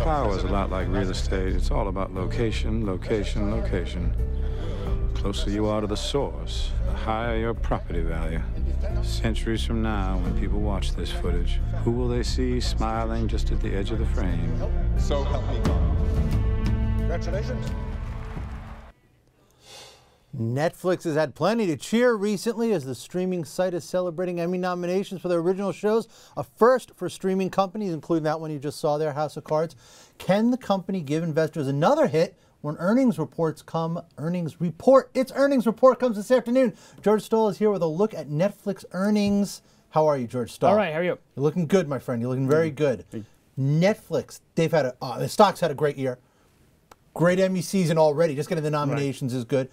Power is a lot like real estate. It's all about location, location, location. The closer you are to the source, the higher your property value. Centuries from now, when people watch this footage, who will they see smiling just at the edge of the frame? So help me God. Congratulations. Netflix has had plenty to cheer recently as the streaming site is celebrating Emmy nominations for their original shows, a first for streaming companies, including that one you just saw there, House of Cards. Can the company give investors another hit when earnings reports come? Its earnings report comes this afternoon. George Stahl is here with a look at Netflix earnings. How are you, George Stahl? All right, how are you? You're looking good, my friend. You're looking very good. Netflix, they've had the stock's had a great year. Great Emmy season already. Just getting the nominations is good.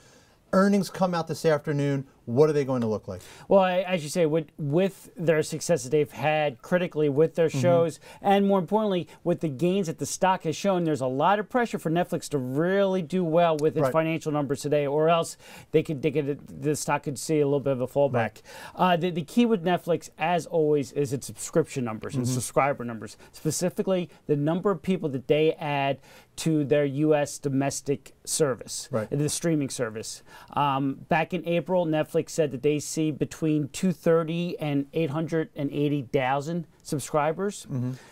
Earnings come out this afternoon. What are they going to look like? Well, as you say, with their success that they've had critically with their shows, and more importantly, with the gains that the stock has shown, there's a lot of pressure for Netflix to really do well with its financial numbers today, or else the stock could see a little bit of a fallback. The key with Netflix, as always, is its subscription numbers and subscriber numbers, specifically the number of people that they add to their U.S. domestic service, the streaming service. Back in April, Netflix said that they see between 230 and 880,000 subscribers.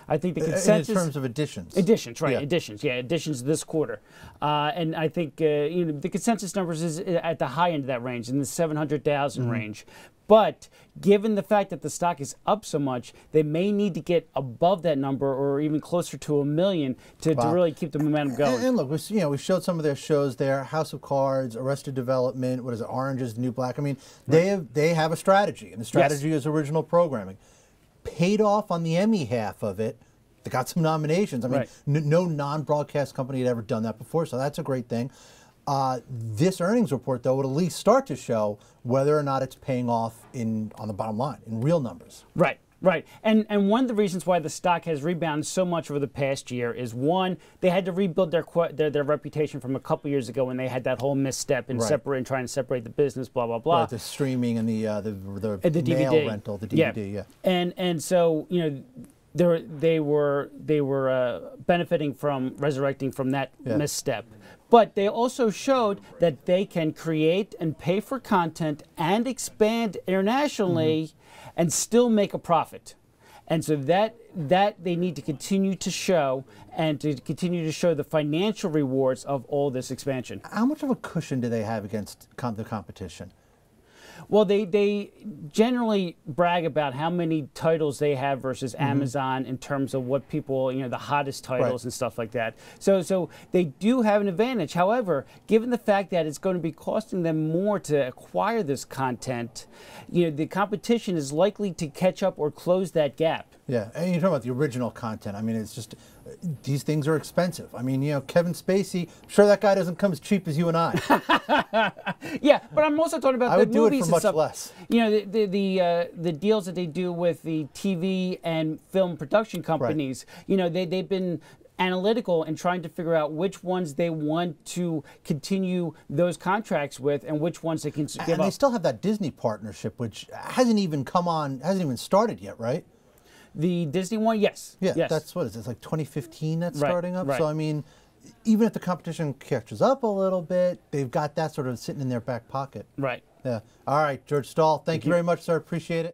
I think the consensus in terms of additions. Additions, right? Additions this quarter. And I think the consensus numbers is at the high end of that range, in the 700,000 range. But given the fact that the stock is up so much, they may need to get above that number or even closer to 1 million to really keep the momentum going. And look, we showed some of their shows there: House of Cards, Arrested Development. What is it? Orange is the New Black. I mean, they have a strategy, and the strategy is original programming. Paid off on the Emmy half of it. They got some nominations. I mean, no non-broadcast company had ever done that before, so that's a great thing. This earnings report, though, would at least start to show whether or not it's paying off on the bottom line, in real numbers. Right. And one of the reasons why the stock has rebounded so much over the past year is, one, they had to rebuild their reputation from a couple years ago when they had that whole misstep in trying to separate the business, blah, blah, blah. Right, the streaming and the DVD mail rental, the DVD, And so, they were benefiting from resurrecting from that misstep. But they also showed that they can create and pay for content and expand internationally and still make a profit. And so that they need to continue to show, and to continue to show the financial rewards of all this expansion. How much of a cushion do they have against the competition? Well, they generally brag about how many titles they have versus Amazon in terms of what people, the hottest titles and stuff like that. So they do have an advantage. However, given the fact that it's going to be costing them more to acquire this content, the competition is likely to catch up or close that gap. Yeah, and you're talking about the original content. I mean, it's just, these things are expensive. I mean, Kevin Spacey, I'm sure that guy doesn't come as cheap as you and I. Yeah, but I'm also talking about I would the do movies it for and much stuff. less. The deals that they do with the TV and film production companies, they've been analytical and trying to figure out which ones they want to continue those contracts with and which ones they can give up. And they still have that Disney partnership, which hasn't even started yet, right? The Disney one, yes. Yeah, yes. That's what is it? It's like 2015 that's starting up. Right. So I mean, even if the competition catches up a little bit, they've got that sort of sitting in their back pocket. Right. Yeah. All right, George Stahl, thank you very much, sir. Appreciate it.